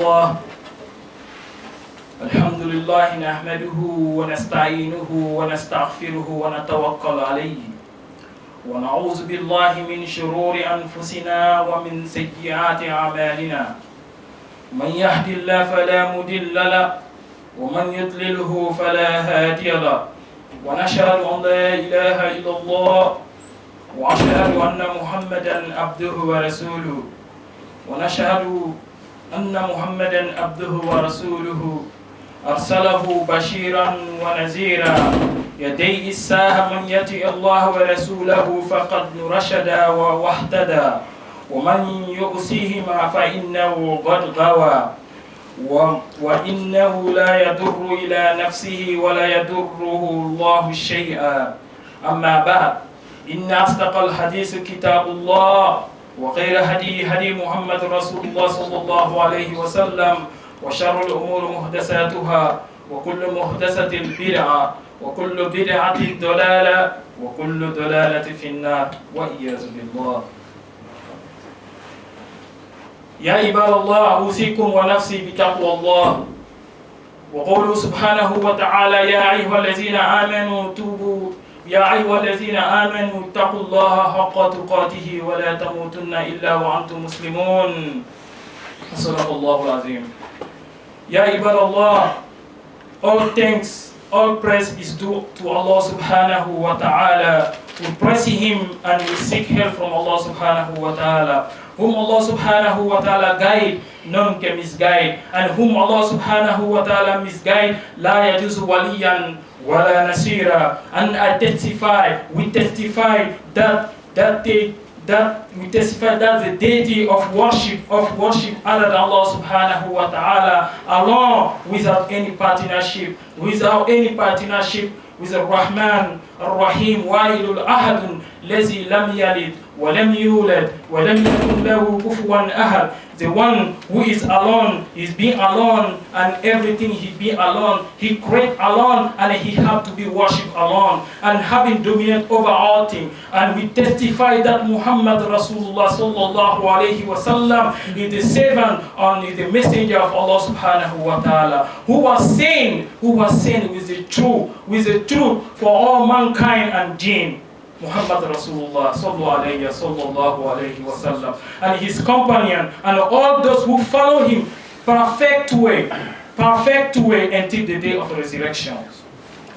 الله. الحمد لله نحمده ونستعينه ونستغفره ونتوكل عليه ونعوذ بالله من شرور أنفسنا ومن سيئات أعمالنا. من يهد الله فلا مضل له ومن يضلله فلا هادي له. ونشهد أن لا إله إلا الله وأشهد أن محمدا عبده ورسوله. ونشهد أن محمدا عبده ورسوله أرسله بشيرا ونذيرا يدي الساعة من يطع الله ورسوله فقد رشد واهتدى ومن يعصيهما فإنه قد غوى وإنه لا يضر إلى نفسه ولا يضره الله شيئا. أما بعد إن أصدق الحديث كتاب الله وخير هدي محمد رسول الله صلى الله عليه وسلم وشر الأمور محدثاتها وكل محدثة بدعة وكل بدعة ضلالة وكل ضلالة في النار وإياذ بالله. يا عباد الله أوصيكم ونفسي بتقوى الله. وقوله سبحانه وتعالى يا أيها الذين آمنوا توبوا يا أيها الذين آمنوا اتقوا الله حق تقاته ولا تموتن إلا وأنتم مسلمون. صدق الله العظيم. Ya ibadallah, all thanks, all praise is due to Allah subhanahu wa ta'ala. We praise Him and we seek help from Allah subhanahu wa ta'ala. Whom Allah subhanahu wa ta'ala guide, none can misguide. And whom Allah subhanahu wa ta'ala misguide, la yajuzu waliyan wala nasira. And we testify that the deity of worship other than Allah subhanahu wa ta'ala alone without any partnership with Ar-Rahman Ar-Rahim Wahidul Ahadun Lazi lam yalid wa lam yulad wa lam yakun lahu kufuwan ahad. The one who is alone, is being alone, and everything he be alone, he create alone, and he have to be worshipped alone, and having dominant over all things. And we testify that Muhammad Rasulullah sallallahu alayhi wa sallam is the servant and is the messenger of Allah subhanahu wa ta'ala, who was sent with the truth for all mankind and jinn. Muhammad Rasulullah sallallahu alayhi wa sallam and his companion and all those who follow him perfect way until the day of resurrection.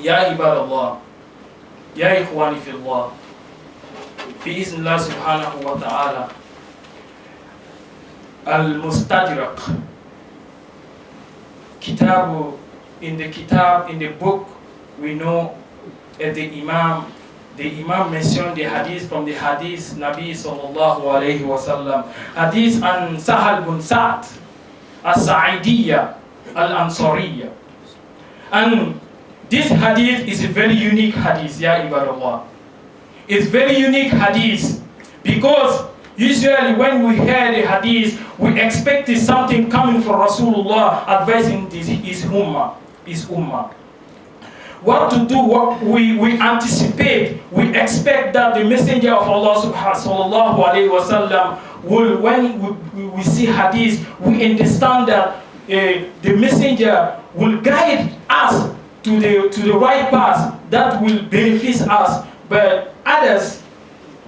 Ya ibadallah, ya ikhwani fillah, biiznillah subhanahu wa ta'ala, al-Mustadrak in the book we know the Imam mentioned the hadith from the hadith Nabi sallallahu alayhi wa sallam. Hadith an Sahal bin Sa'd as-Sa'idiyya al-Ansariyya. And this hadith is a very unique hadith, ya ibadallah. It's very unique hadith because usually when we hear the hadith, we expect something coming from Rasulullah advising his ummah. What to do, what we anticipate, we expect that the messenger of Allah sallallahu alayhi wa sallam will, when we see hadith, we understand that the messenger will guide us to the right path that will benefit us. But others,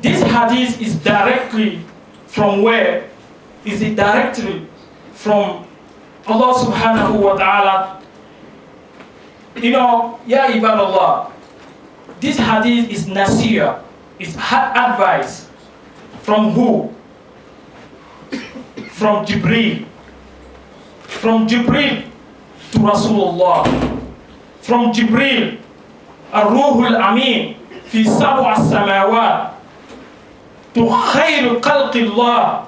this hadith is directly from where? Is it directly from Allah subhanahu wa ta'ala? You know, ya ibadallah, this hadith is nasiyah, it's advice. From who? From Jibreel. From Jibreel to Rasulullah. From Jibreel, Ar-Ruhul Amin, fi sab'a samawat, to khayru khalqillah,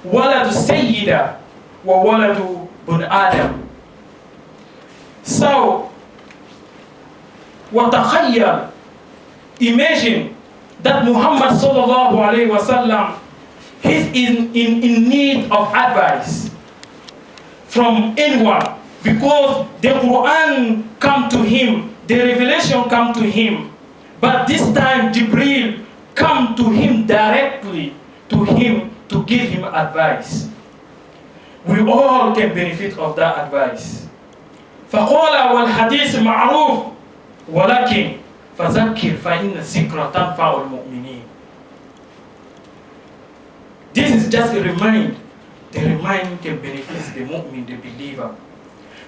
waladu sayyida, wa waladu bun Adam. So, وتخيل, imagine that Muhammad sallallahu alayhi wa sallam is in need of advice from anyone, because the Quran come to him, the revelation come to him, but this time Jibreel come to him directly to give him advice. We all can benefit of that advice. فقال والحديث معروف ولكن فذكر فإن الذكرى تنفع المؤمنين. This is just a reminder. The reminder can benefit the mu'min, the believer.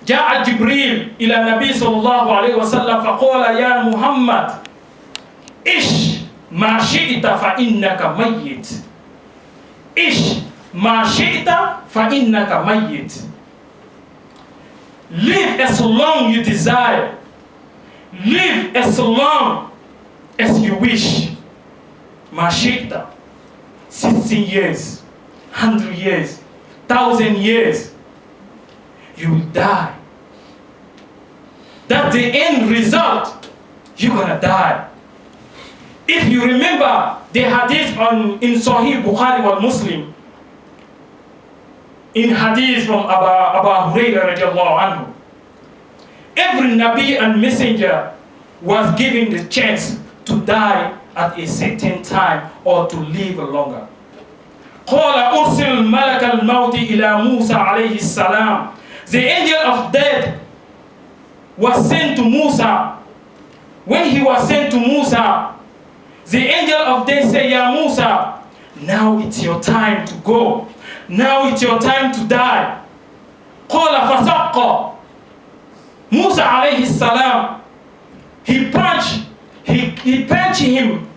جاء جبريل إلى النبي صلى الله عليه وسلم فقال يا محمد إش ما شئت فإنك ميت. إش ما شئت فإنك ميت. Live as long you desire. Live as long as you wish. ما شئت 16 years, 100 years, 1,000 years, you will die. That's the end result. You're gonna die. If you remember the hadith in Sahih Bukhari or Muslim, in hadith from Abu Hurairah radiallahu anhu, every Nabi and Messenger was given the chance to die at a certain time or to live longer. قال أرسل ملك الموت إلى موسى عليه السلام. The angel of death was sent to Musa. When he was sent to Musa, the angel of death said, Ya Musa, now it's your time to go. Now it's your time to die. قال فسق. Musa عليه السلام, he punched him,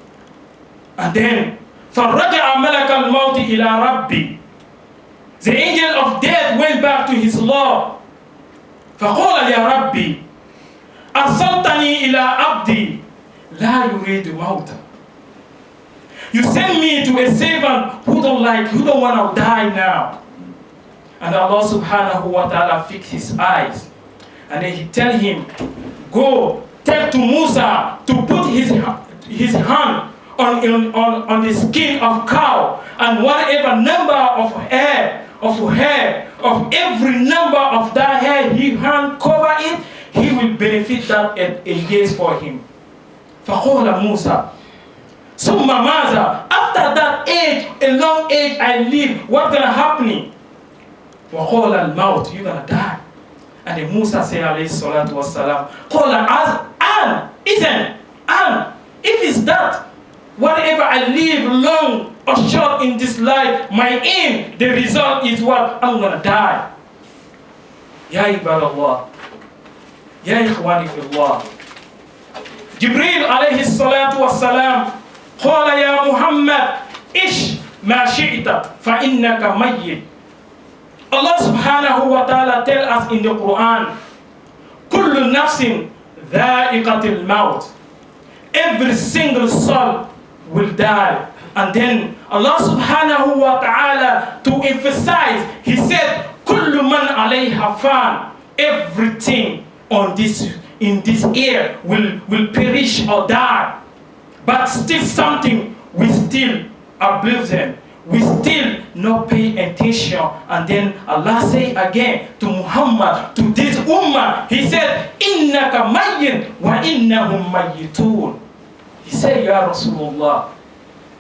and then فَرَجَعَ مَلَكَ الْمَوْتِ إِلَىٰ رَبِّي. The angel of death went back to his Lord. فَقَالَ يَا رَبِّي أَرْسَلْتَنِي إِلَىٰ عَبْدِي لَا يُرِيدُ مَوْتًا. You send me to a servant who don't want to die now. And Allah subhanahu wa ta'ala fixed his eyes. And then he tell him, go, take to Musa to put his hand on the skin of cow, and whatever number of hair, of every number of that hair he hand cover it, he will benefit that a years for him. فَقَالَ Musa, ثُمَّ مَاذَا? After that age, a long age I live, what's gonna happen? وَقَالَ الْمَوْتِ, you're gonna die. And then Musa said, alayhi salatu wassalam, قَالَ and if it's that, whatever I live long or short in this life, my aim, the result is what? I'm gonna die. Ya ibadallah, ya ikhwani fillah. Jibril alayhi salatu wassalam, قال يا محمد إش ما شئت فإنك ميت. Allah subhanahu wa ta'ala tell us in the Quran, كل نفس ذائقة الموت. Every single soul will die. And then Allah subhanahu wa ta'ala, to emphasize, he said, كل من عليها فان. Everything in this air will perish or die. But still something we still oblivion. We still not pay attention. And then Allah say again to Muhammad, to this ummah, he said, إِنَّكَ مَيِّن وَإِنَّهُمْ مَيِّتُونَ. He said, Ya Rasulullah,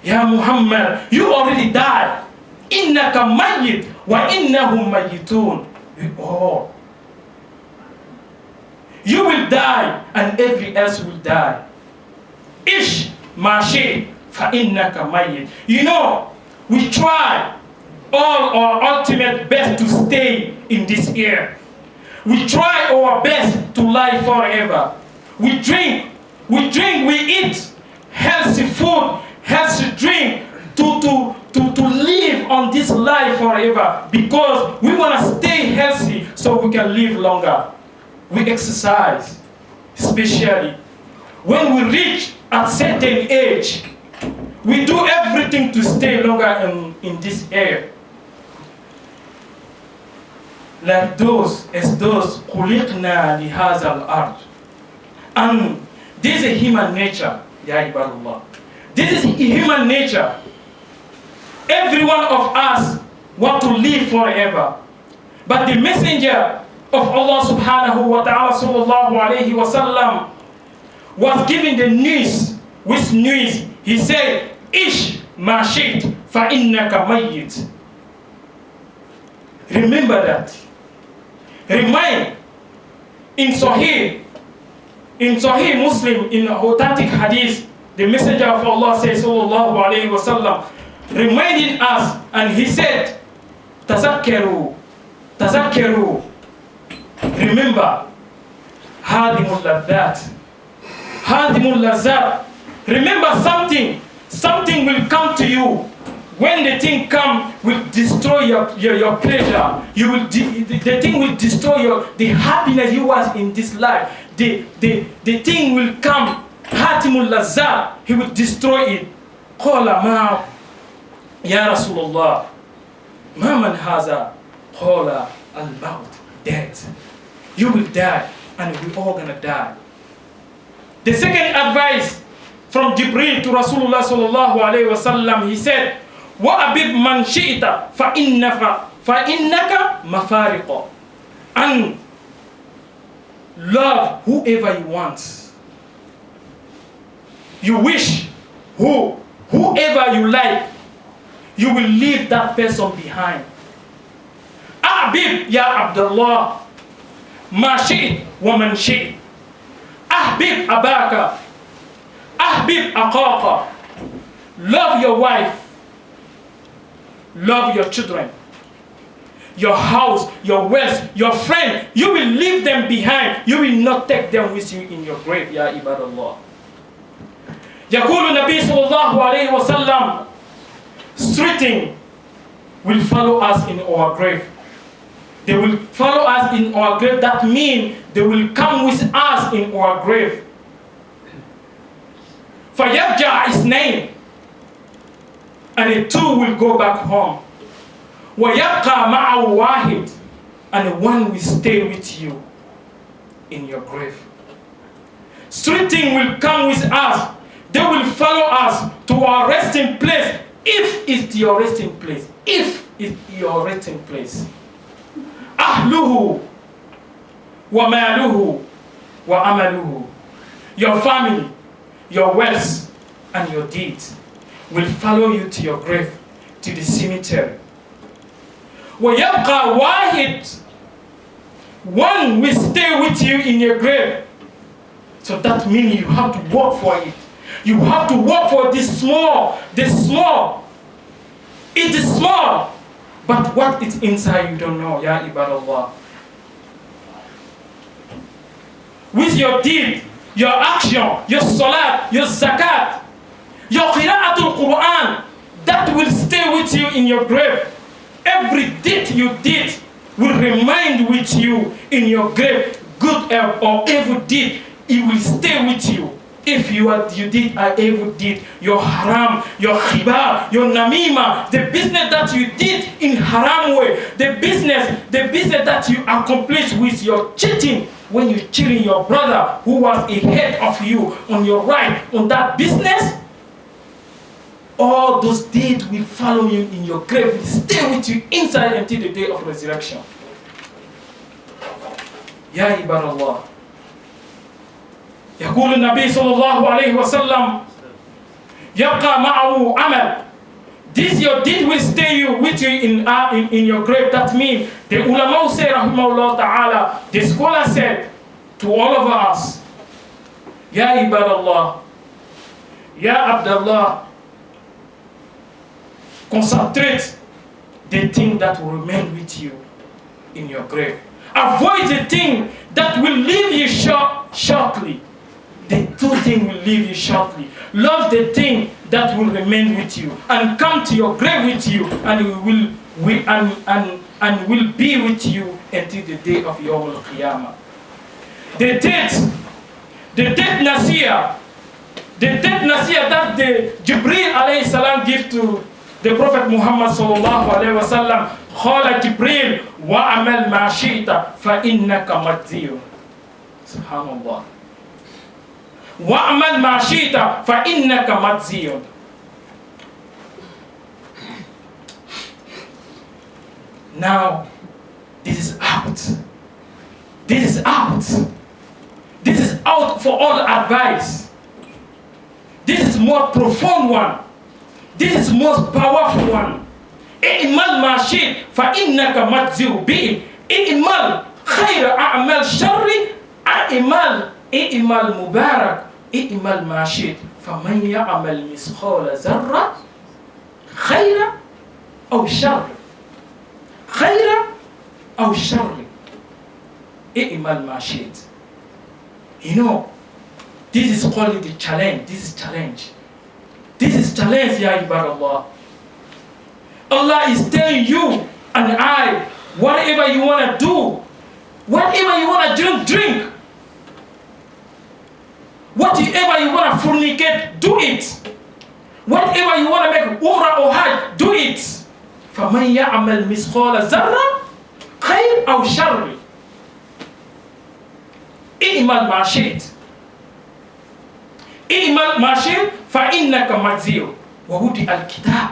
Ya Muhammad, you already died. إِنَّكَ مَيِّت وَإِنَّهُمْ مَيِّتُونَ. You will die and every else will die. Ish ma shi fa innaka mayyit. You know, we try all our ultimate best to stay in this air. We try our best to live forever. We drink, we eat healthy food, healthy drink to live on this life forever, because we want to stay healthy so we can live longer. We exercise, especially when we reach a certain age. We do everything to stay longer in this air. Like those خُلِقْنَا لِهَذَا الْأَرْضِ. And this is human nature, Ya Ibadullah. This is human nature. Every one of us want to live forever. But the messenger of Allah subhanahu wa ta'ala sallallahu alayhi wa sallam was given the news. Which news? He said, Ish ma shit fa innaka mayyit. Remember that. Remind in Sahih Muslim, in authentic hadith, the Messenger of Allah says, sallallahu alayhi wa sallam, reminding us, and he said, Tazakkaru, remember, Hadimul Lazat. Remember something will come to you. When the thing come, will destroy your pleasure. The thing will destroy the happiness you was in this life. The thing will come, Hatimul Lazat, he will destroy it. Qala ma ya Rasulullah, ma man haza? Qala al-maut, death. You will die, and we're all gonna die. The second advice from Jibril to Rasulullah sallallahu alayhi wa sallam, he said, وَأَبِبْ مَنْ شِئْتَ فَإِنَّكَ مَفَارِقَ, and love whoever you want. You wish whoever you like, you will leave that person behind. أَحْبِبْ يَا عَبْدَ اللَّهِ مَا شِئْتَ وَمَنْ شِئْتَ أَحْبِبْ أَبَاكَ أَحْبِبْ أَخَاكَ. Love your wife, love your children, your house, your wealth, your friend. You will leave them behind. You will not take them with you in your grave, ya ibadallah. يقول النبي صلى الله عليه وسلم, streeting will follow us in our grave. They will follow us in our grave. That means they will come with us in our grave. فَيَرْجَعْ إِثْنَيْنِ, and the two will go back home. وَيَبْقَى مَعَهُ وَاحِدٌ, and one will stay with you in your grave. Streeting will come with us. They will follow us to our resting place, if it's your resting place. If it's your resting place. أهله وماله وعمله. Your family, your wealth, and your deeds will follow you to your grave, to the cemetery. وَيَبْقَى وَاحِدٌ, one will stay with you in your grave. So that means you have to work for it. You have to work for this small. It is small, but what is inside you don't know, ya ibadallah. With your deed, your action, your salat, your zakat, your qira'atul Quran, that will stay with you in your grave. Every deed you did will remain with you in your grave. Good or evil deed, it will stay with you. If you did an evil deed, your haram, your khiba, your namima, the business that you did in haram way, the business that you accomplished with your cheating, when you cheating your brother who was ahead of you on your right on that business, all those deeds will follow you in your grave, will stay with you inside until the day of resurrection. Ya ibadallah. يقول النبي صلى الله عليه وسلم, يبقى معه عمل. This your deed will stay with you in your grave. That means the ulama say, rahimahullah ta'ala, the scholar said to all of us, Ya ibadallah, Ya Abdullah, concentrate the thing that will remain with you in your grave. Avoid the thing that will leave you shortly. The two things will leave you shortly. Love the thing that will remain with you and come to your grave with you, and will be with you until the day of Yawm al-Qiyamah. The date Nasiyah that the Jibril alayhi salam give to the Prophet Muhammad sallallahu alayhi wa sallam. Qala Jibril wa'amal ma shi'ta fa innaka majziyun. Subhanallah. وَأَمَلْ مَا شِئْتَ فَإِنَّكَ مَجْزِيٌّ. Now, this is out. This is out. This is out for all advice. This is more profound one. This is most powerful one. اعمل ما شئت فإنك مجزي به اعمل خير أعمال شر اعمل مبارك اعمل ما شئت فمن يعمل مثقال ذرة خيرا أو شر خيرا أو شر اعمل ما شئت. You know, this is called the challenge. This is challenge. This is challenge, ya ibadallah. Allah is telling you and I, whatever you want to do, whatever you want to drink, whatever you want to fornicate, do it. Whatever you want to make umrah or hajj, do it. فَمَنْ يَعْمَلْ مِثْقَالَ ذَرَّةٍ خَيْرٍ أَوْ شَرٍّ اعمل ما شئت اعمل ما شئت فإنك مجزي ووضع الكتاب.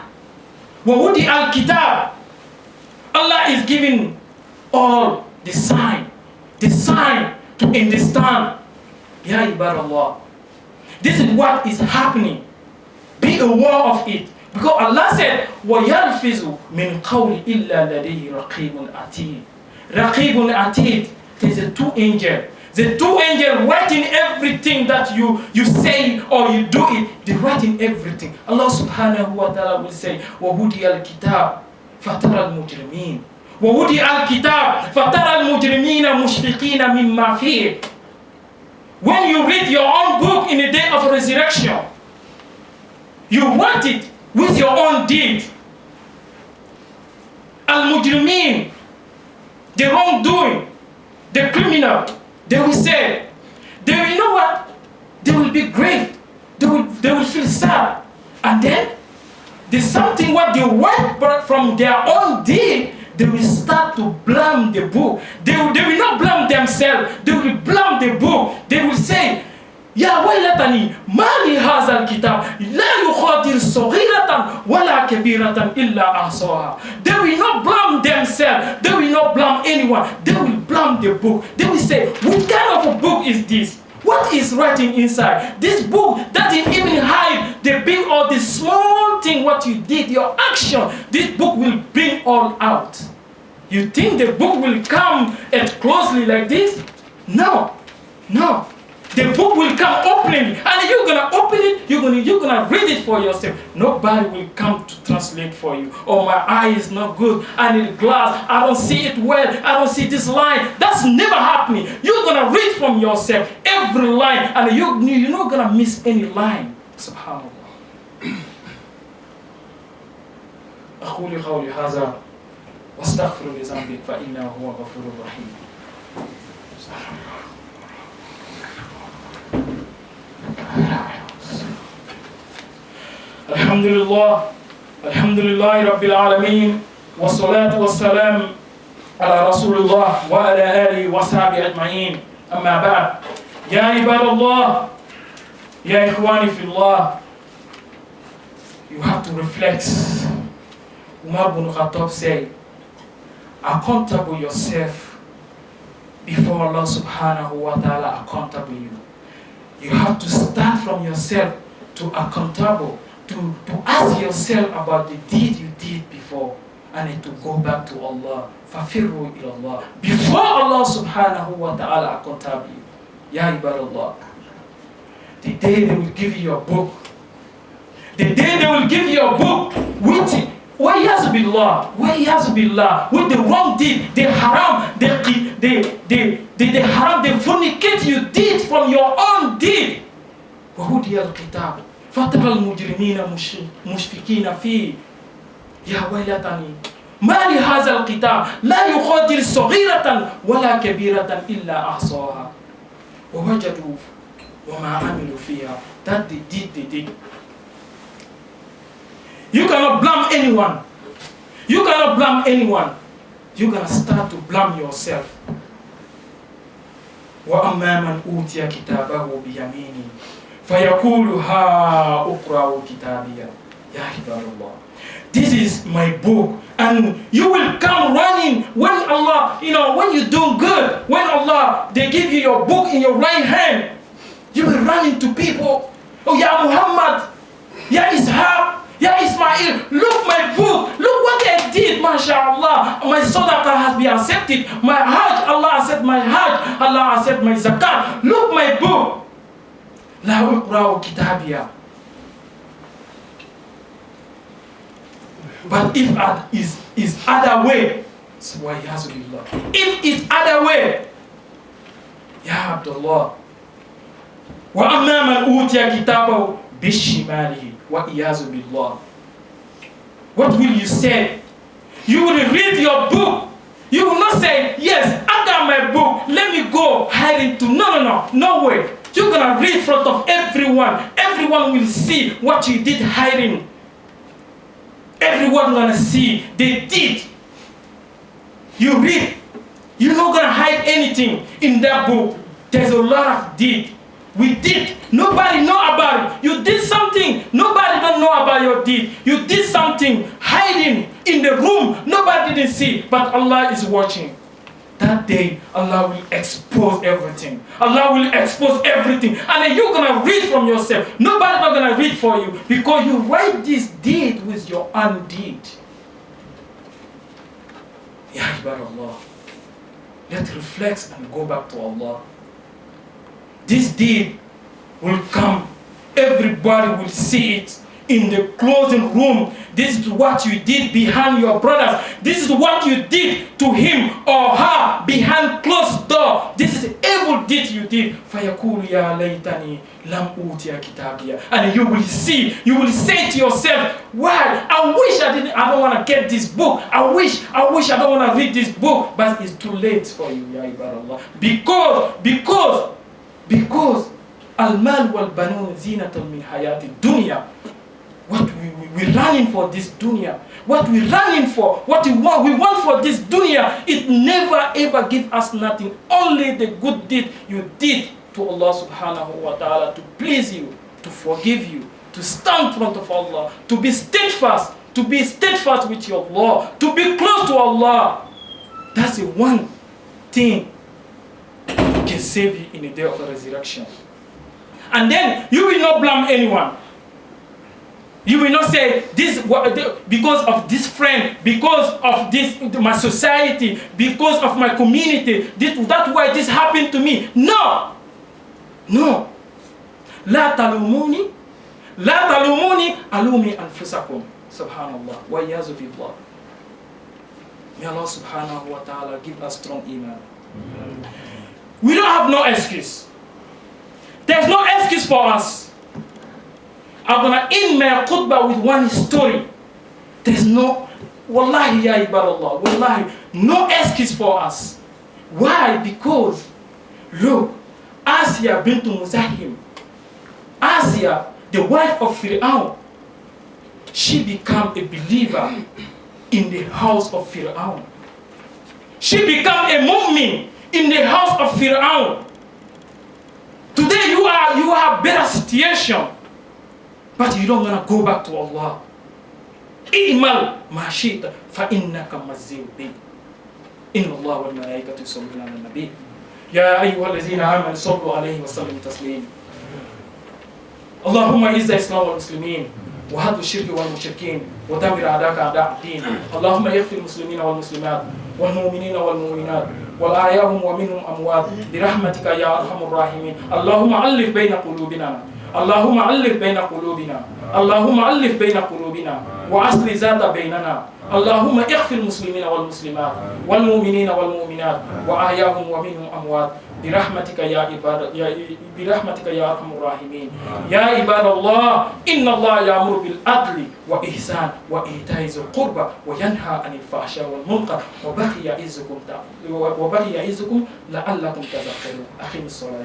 Allah is giving all the sign to understand. Ya ibadallah, this is what is happening. Be aware of it, because Allah said وَيَلْفِظُ مِنْ قَوْلِ إِلَّا لَدَيْهِ رَقِيبٌ عَتِيدٌ. Raqibun Atid. There's a two angels. The two angels writing everything that you say or you do it. They're writing everything. Allah subhanahu wa ta'ala will say, وَهُدِيَ الْكِتَابِ فَتَرَى الْمُجْرِمِينَ وَهُدِيَ الْكِتَابِ فَتَرَى الْمُجْرِمِينَ مُشْفِقِينَ مِمَّا فِيهِ. When you read your own book in the day of resurrection, you write it with your own deed. Al-Mujrimin, the wrongdoing, the criminal, they will say, they will know what? They will be grieved. They will feel sad. And then, there's something what they write from their own deed, they will start to blame the book. They will not blame themselves. They will blame the book. They will say, يا ويلتني ما لي هذا الكتاب لا يغادر صغيرة ولا كبيرة إلا أحصاها. They will not blame themselves. They will not blame anyone. They will blame the book. They will say, what kind of a book is this? What is writing inside? This book doesn't even hide the big or the small thing what you did, your action. This book will bring all out. You think the book will come as closely like this? No. The book will come openly, and you're gonna open it. You're gonna read it for yourself. Nobody will come to translate for you. Oh, my eye is not good. I need glass. I don't see it well. I don't see this line. That's never happening. You're gonna read from yourself every line, and you're not gonna miss any line. Subhanallah. أقول قولي هذا واستغفر لذنبي فإنه هو الغفور الرحيم. الحمد لله رب العالمين والصلاة والسلام على رسول الله وعلى آله وصحبه أجمعين. أما بعد، يا عباد الله، يا إخواني في الله, you have to reflect. Umar bin Khattab said, accountable yourself before Allah subhanahu wa ta'ala accountable you. You have to start from yourself to accountable, to ask yourself about the deed you did before, and to go back to Allah. فَفِرُّوا إِلَى اللَّهِ. Before Allah subhanahu wa ta'ala accountable you. Ya ibadallah. The day they will give you your book, the day they will give you your book with it, وَيَعْزُ بِاللَّهِ, with the wrong deed, the haram, the haram, the fornicate you did from your own deed. وَهُدِيَ الْكِتَابِ فَتَرَى الْمُجْرِمِينَ مُشْفِقِينَ فِيهِ يَا وَيْلَتَنِي مَا لِهَذَا الْكِتَابِ لَا يُغَادِرُ صَغِيرَةً وَلَا كَبِيرَةً إِلَّا أَحْصَاهَا وَوَجَدُوا وَمَا عَمِلُوا فِيهَا. That they did. You cannot blame anyone. You're gonna start to blame yourself. وَأَمَّا مَنْ أُوتِيَ كِتَابَهُ بِيَمِينِهِ فَيَقُولُ هَا أُقْرَأُ كِتَابِيَهْ. Ya ibadallah, this is my book, and you will come running when Allah, when you're doing good, when Allah, they give you your book in your right hand, you will run into people. Oh, Ya Muhammad, Ya Ishaq, Ya Ismail, look my book. Look what I did, mashallah. My sadaqah has been accepted. My hajj, Allah accept my hajj. Allah accept my zakat. Look my book. La uqra'u kitabiya. But if is other way, so why yazulillah. If it's other way, Ya Abdullah. Wa amma man utiya kitabahu bishimalihi wa iyazu billah. What will you say? You will read your book. You will not say, yes, I got my book. Let me go hide it to. No way. You're gonna read in front of everyone. Everyone will see what you did hiding. Everyone gonna see they did. You read. You're not gonna hide anything in that book. There's a lot of deed. We did. Nobody know about it. You did something. Nobody don't know about your deed. You did something hiding in the room. Nobody didn't see. But Allah is watching. That day, Allah will expose everything. Allah will expose everything. And then you're going to read from yourself. Nobody's not going to read for you. Because you write this deed with your own deed. Ya Allah. Let's reflect and go back to Allah. This deed will come. Everybody will see it in the closing room. This is what you did behind your brothers. This is what you did to him or her behind closed door. This is evil deed you did. فَيَقُولُ يَا لَيْتَنِي لَمْ أُوتِيَ كِتَابِيَ. And you will see, you will say to yourself, why? I wish I don't want to get this book. I wish I don't want to read this book. But it's too late for you, Ya Ibadallah. Because al-mal wal-banun zinatun min hayati dunya. What we're running for this dunya. What we're running for, what we want for this dunya, it never ever give us nothing. Only the good deed you did to Allah subhanahu wa ta'ala to please you, to forgive you, to stand in front of Allah, to be steadfast with your Allah, to be close to Allah. That's the one thing can save you in the day of the resurrection. And then you will not blame anyone. You will not say this because of this friend, because of this my society, because of my community. That's why this happened to me. No. La talumuni alumi anfusakum. Subhanallah. Wa yazu billah. May Allah subhanahu wa ta'ala give us strong iman. We don't have no excuse. There's no excuse for us. I'm going to end my khutbah with one story. There's no, wallahi ya ibadallah, wallahi, no excuse for us. Why? Because, look, Asiya bint Muzahim, Asiya, the wife of Fir'aun, she became a believer in the house of Fir'aun. She became a mu'min in the house of Fir'aun. Today you have better situation, but you don't want to go back to Allah. I'mal ma shi'ta fa innaka mazzil. Inna Allah wal malaikatu yusalluna 'alan nabi. Ya ayyuhalladhina amanu sallu 'alayhi wa sallimu taslima. Allahumma izza al-islam wal muslimin وهد الشرك والمشركين ودمر أعداءك أعداء الدين. اللهم اغفر المسلمين والمسلمات والمؤمنين والمؤمنات والأحياء ومنهم أموات برحمتك يا أرحم الراحمين. اللهم ألف بين قلوبنا، اللهم ألف بين قلوبنا، اللهم ألف بين قلوبنا وأصل ذات بيننا. اللهم اغفر المسلمين والمسلمات والمؤمنين والمؤمنات وأحياهم ومنهم أموات برحمتك يا أرحم الراحمين. يا عباد الله، إن الله يأمر بالعدل وإحسان وإيتاء ذي القربى وينهى عن الفحشاء والمنكر وبغي يعظكم لعلكم تذكرون. أقيموا الصلاة.